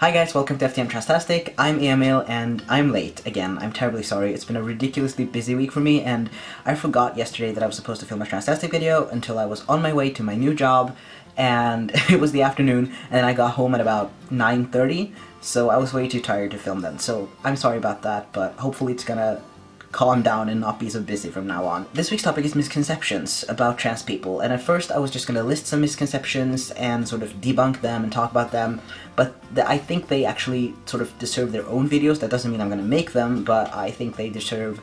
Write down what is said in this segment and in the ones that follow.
Hi guys, welcome to FTM Transtastic. I'm Emil and I'm late again. I'm terribly sorry. It's been a ridiculously busy week for me and I forgot yesterday that I was supposed to film a Transtastic video until I was on my way to my new job and it was the afternoon and then I got home at about 9:30, so I was way too tired to film then. So I'm sorry about that, but hopefully it's gonna calm down and not be so busy from now on. This week's topic is misconceptions about trans people, and at first I was just gonna list some misconceptions and sort of debunk them and talk about them, but I think they actually sort of deserve their own videos. That doesn't mean I'm gonna make them, but I think they deserve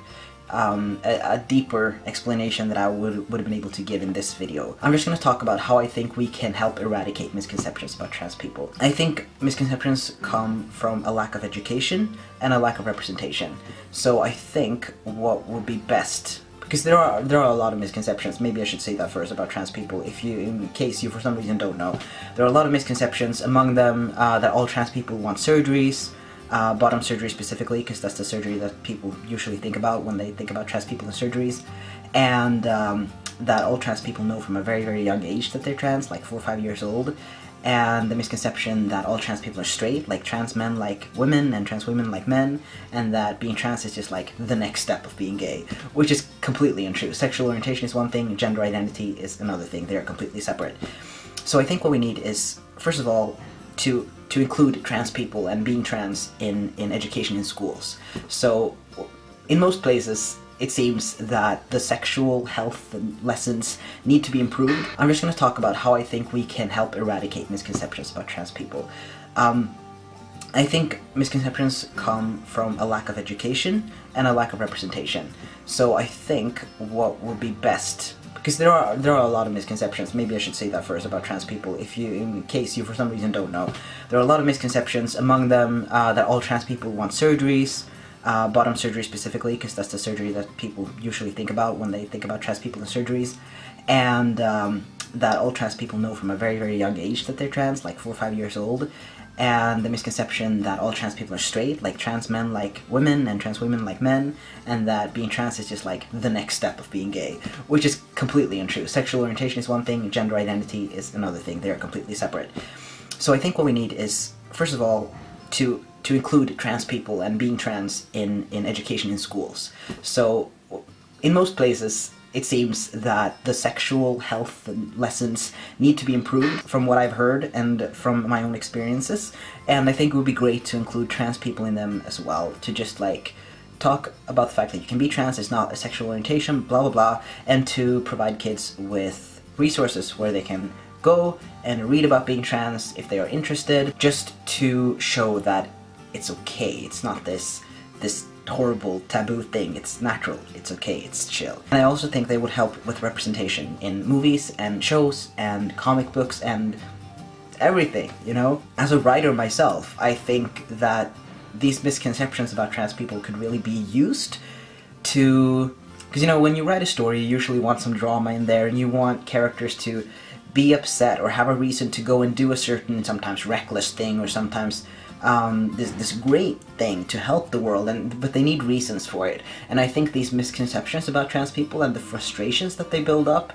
a deeper explanation that I would have been able to give in this video. I'm just going to talk about how I think we can help eradicate misconceptions about trans people. I think misconceptions come from a lack of education and a lack of representation. So I think what would be best, because there are a lot of misconceptions, maybe I should say that first about trans people, in case you for some reason don't know. There are a lot of misconceptions, among them that all trans people want surgeries, bottom surgery specifically, because that's the surgery that people usually think about when they think about trans people and surgeries, and that all trans people know from a very, very young age that they're trans, like 4 or 5 years old, and the misconception that all trans people are straight, like trans men like women and trans women like men, and that being trans is just like the next step of being gay, which is completely untrue. Sexual orientation is one thing, gender identity is another thing. They are completely separate. So I think what we need is, first of all, to include trans people and being trans in education in schools. So in most places it seems that the sexual health lessons need to be improved. I'm just going to talk about how I think we can help eradicate misconceptions about trans people. I think misconceptions come from a lack of education and a lack of representation. So I think what would be best, because there are a lot of misconceptions, maybe I should say that first about trans people, in case you for some reason don't know. There are a lot of misconceptions, among them that all trans people want surgeries, bottom surgery specifically, because that's the surgery that people usually think about when they think about trans people and surgeries, and that all trans people know from a very, very young age that they're trans, like 4 or 5 years old, and the misconception that all trans people are straight, like trans men like women and trans women like men, and that being trans is just like the next step of being gay, which is completely untrue. Sexual orientation is one thing, gender identity is another thing. They are completely separate. So I think what we need is, first of all, to include trans people and being trans in education in schools. So in most places it seems that the sexual health lessons need to be improved, from what I've heard and from my own experiences, and I think it would be great to include trans people in them as well, to just like talk about the fact that you can be trans, it's not a sexual orientation, blah blah blah, and to provide kids with resources where they can go and read about being trans if they are interested, just to show that it's okay, it's not this horrible taboo thing, it's natural, it's okay, it's chill. And I also think they would help with representation in movies and shows and comic books and everything, you know? As a writer myself, I think that these misconceptions about trans people could really be used to, because you know, when you write a story you usually want some drama in there and you want characters to be upset or have a reason to go and do a certain, sometimes reckless thing, or sometimes this great thing to help the world, but they need reasons for it. And I think these misconceptions about trans people and the frustrations that they build up,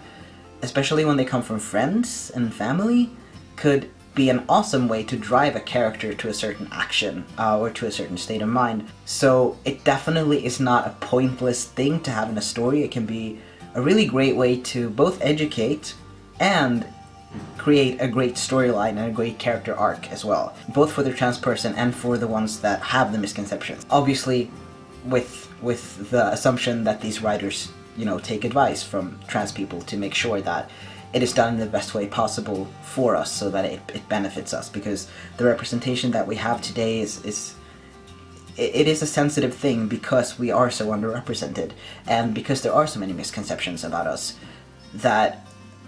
especially when they come from friends and family, could be an awesome way to drive a character to a certain action or to a certain state of mind. So it definitely is not a pointless thing to have in a story. It can be a really great way to both educate and create a great storyline and a great character arc as well, both for the trans person and for the ones that have the misconceptions. Obviously with the assumption that these writers, you know, take advice from trans people to make sure that it is done in the best way possible for us, so that it benefits us, because the representation that we have today is a sensitive thing, because we are so underrepresented and because there are so many misconceptions about us, that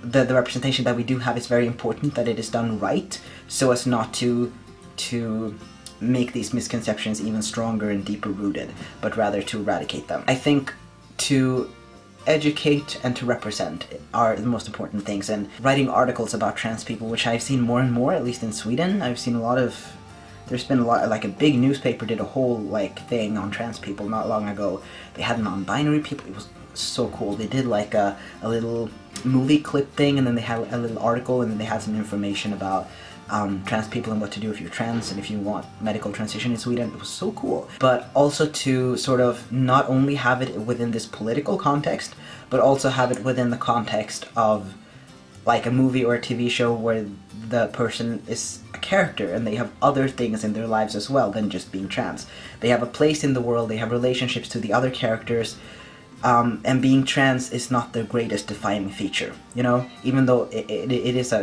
the representation that we do have is very important, that it is done right, so as not to make these misconceptions even stronger and deeper rooted, but rather to eradicate them. I think to educate and to represent are the most important things, and writing articles about trans people, which I've seen more and more, at least in Sweden. I've seen there's been a lot, like a big newspaper did a whole like thing on trans people not long ago. They had non-binary people, it was so cool. They did like a little movie clip thing, and then they had a little article, and then they had some information about trans people and what to do if you're trans and if you want medical transition in Sweden. It was so cool. But also to sort of not only have it within this political context, but also have it within the context of like a movie or a TV show where the person is a character and they have other things in their lives as well than just being trans. They have a place in the world, they have relationships to the other characters, and being trans is not their greatest defining feature, you know? Even though it is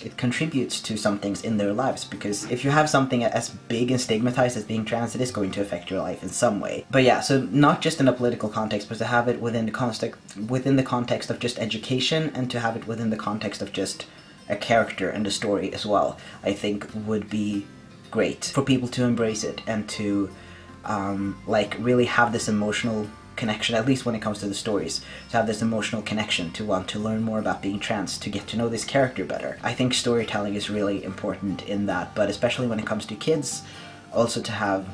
it contributes to some things in their lives, because if you have something as big and stigmatized as being trans, it is going to affect your life in some way. But yeah, so not just in a political context, but to have it within the context of just education, and to have it within the context of just a character and a story as well, I think would be great for people to embrace it and to like really have this emotional connection, at least when it comes to the stories, to have this emotional connection, to want to learn more about being trans, to get to know this character better. I think storytelling is really important in that, but especially when it comes to kids, also to have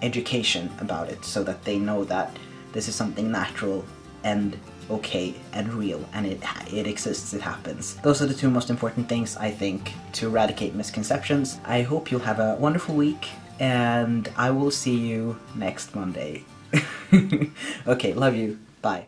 education about it, so that they know that this is something natural and okay and real, and it exists, it happens. Those are the two most important things, I think, to eradicate misconceptions. I hope you'll have a wonderful week, and I will see you next Monday. Okay, love you. Bye.